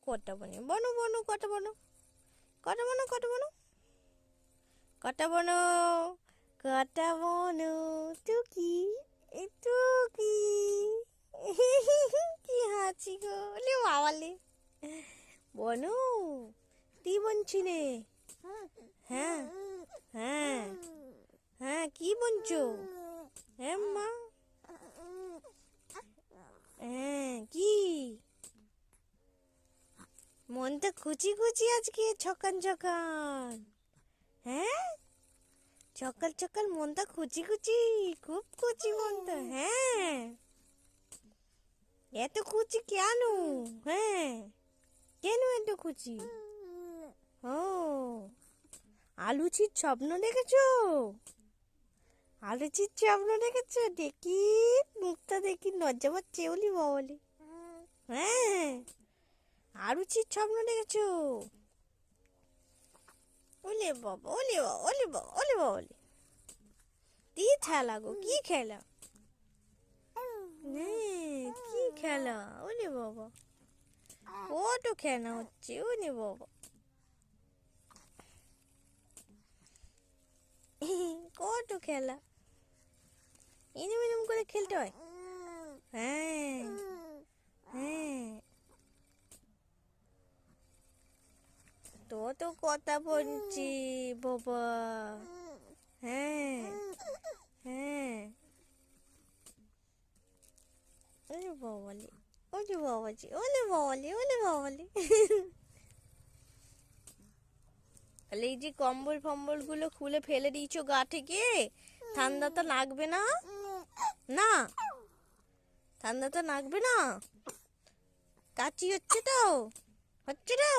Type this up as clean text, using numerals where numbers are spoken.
কটা বনে বনু বনু কটা বনু কটা বনু কটা বনু কটা বনু কটা বনু টুকি টুকি কি হাসি গো লে বাবালে বনু কি বলছিলে? হ্যাঁ হ্যাঁ হ্যাঁ কি বলছো? হ্যাঁ মা হ্যাঁ কি মনটা খুচি খুচি আজকে ছকান ছকান। হ্যাঁ সকাল সকাল মনটা খুচি খুচি খুব খুচি মনটা। হ্যাঁ এত খুচি কেন? হ্যাঁ কেন এত খুচি? ও আলুচির স্বপ্ন দেখেছো? আলুচির স্বপ্ন দেখেছো? দেখি মুখটা দেখি লজ্জা পাচ্ছে ওলি বাবলি। হ্যাঁ আলুচির স্বপ্ন দেখেছো? ওলে বাবা ওলে বাবা ওলে বাবা ওলে বাবা ওলে কি খেলা গো কি খেলা? কি খেলা? ওলে বাবা কত খেলা হচ্ছে ওলে বাবা কত খেলা এরম এরম করে খেলতে হয়। হ্যাঁ হ্যাঁ তো কথা বলছি বাবা। হ্যাঁ হ্যাঁ ওলে বাবালে ওলে বাবাজি ওলে বাবালে ওলে বাবালে তাহলে এই যে কম্বল ফম্বল গুলো খুলে ফেলে দিয়েছো গা থেকে, ঠান্ডা তো লাগবে না? না ঠান্ডা তো লাগবে না? কাচি হচ্ছে তো? হচ্ছে তো?